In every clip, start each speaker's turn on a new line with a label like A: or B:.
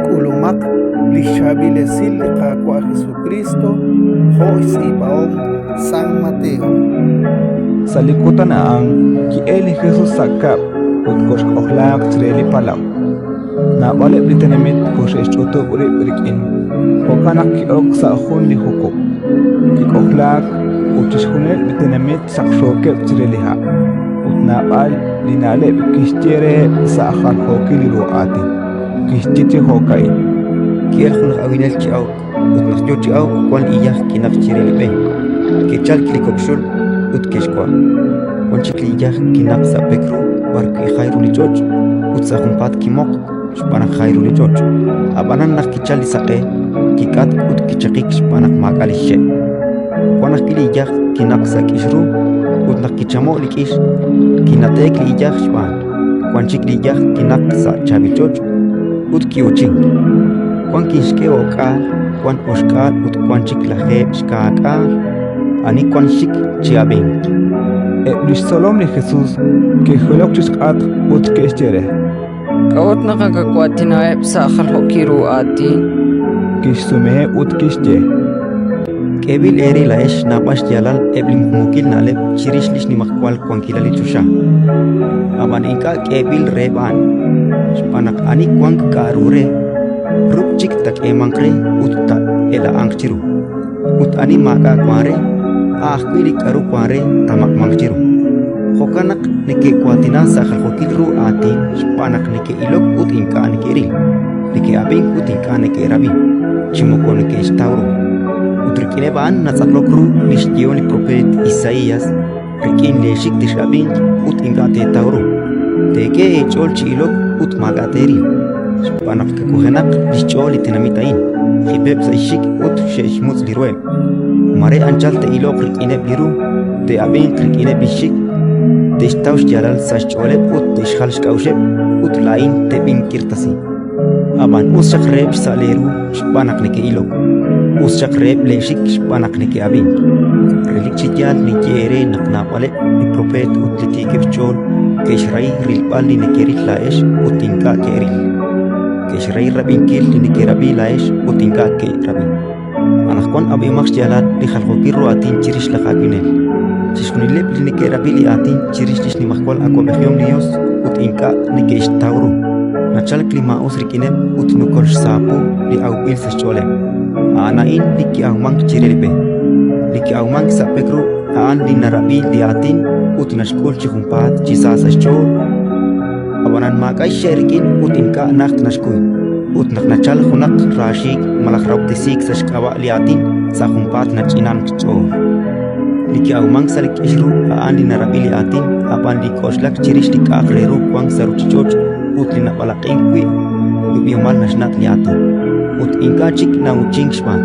A: Kulumak lishabilesil liqaqua Jesucristo hois ipaom San Mateo.
B: Salikutan ang kieli Jesus sakap ut kosh ohlak treli palam. Na balik litenemit kosh echoto urikin. Okanak kiok sa hun li hukum. Kikohlak utis hunel litenemit sakshoke treli ha. Ut na bal linale kishtere sa akhal hoki li ruati. Kishtiti hokai.
C: Kiel khun awinel chiao ut nakjo chiao kwan iyah kinak treli be. Kichal klikopshul ut keshkwa. Konchikli iyah kinak sa pekru war ki khairu li joj ut sa khumpat kimok shpanak khairu li joj. Abanan nak kichal li saqe kikat ut kichakik shpanak makali she. Kwanak kili iyah kinak sa kishru ut nak kichamo li kish kinatek li iyah shpan. Kwanchik li iyah kinak sa chabil joj ut kiuching. Kwan kishke okal kwan oshkal ut kwanchik la heb shkakal ani kwan shik chiabing.
B: Luis Solom ni Jesus que hulok chisqat ut kishtere.
D: Kawat nakakakuatina sa akhal hokiru ati.
B: Kishsume ut kishte.
C: Kebil eri laesh napash jalal eblim mukil nalep chirishlish ni makwal kwankilali chusha. Aban inka kebil reban. Spanak ani kwank karure. Rupchik tak emangkre utta ela angchiru. Ut ani maka kware. Akhwili karu kware tamak mangchiru. Hokanak nike kuatina sa khalkokilru atin spanak nike ilok ut inka nike ril. Nike abing ut inka nike rabi. Chimoko nike istauru. Utrikine baan nasaklokru lishtio ni prophet Isaías. Rikin leshik tishabing ut inka te tauru. Teke echol chilok ut magateri. Spanak kakuhenak lishchol itinamitain. Khibeb saishik ut sheshmuz liruem. Mare anchal te ilok rikine biru, te abin rikine bishik, te istaush jalal sashcholep ut te ishkhalsh kaushep, ut lain te bin kirtasi. Aban us shakreb saleru shpanak neke ilok, us shakreb leshik shpanak neke abin. Relik chijal ni jere naknapale ni prophet ut litike bichol, ke ishrai rilpal ni neke laesh ut inka ke ril. Ke ishrai rabinkil ni neke rabi laesh ut inka ke rabin. Anak kon abi maks jalan di khalkokirru atin chirish la khaginel. Chishkunilep li nike rabili atin chirish lish ni makwal ako behiom Dios ut inka nike istauru. Nachal klima usrikinem ut nukosh sapu li aupil sascholem. Anain liki aumang chirelbe. Liki aumang sapekru aan li narabi li atin ut nashkul chihumpat chisas saschol. Abanan makai sherikin ut inka nakht nashkuin. Ut naknachal hunak rashik malak raubtisik sashkawa liatin sa humpat nachinan kcho. Liki aumang salik ishru aan li narabili atin apan li koshlak chirish lik akreru kwang saruchichoch ut li napalaking kwi lubiumal nashnat liatin. Ut inka chik na uching shpan.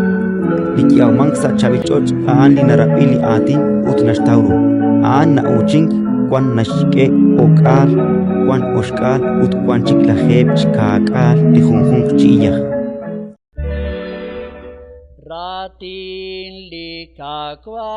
C: Liki aumang sa chavichoch aan li narabili atin ut nashtauru. Aan na uching kwan nashike okal kwan oshkal ut kwan chik la heb chkakal li hunhung chiyah.
E: Ratin likakwa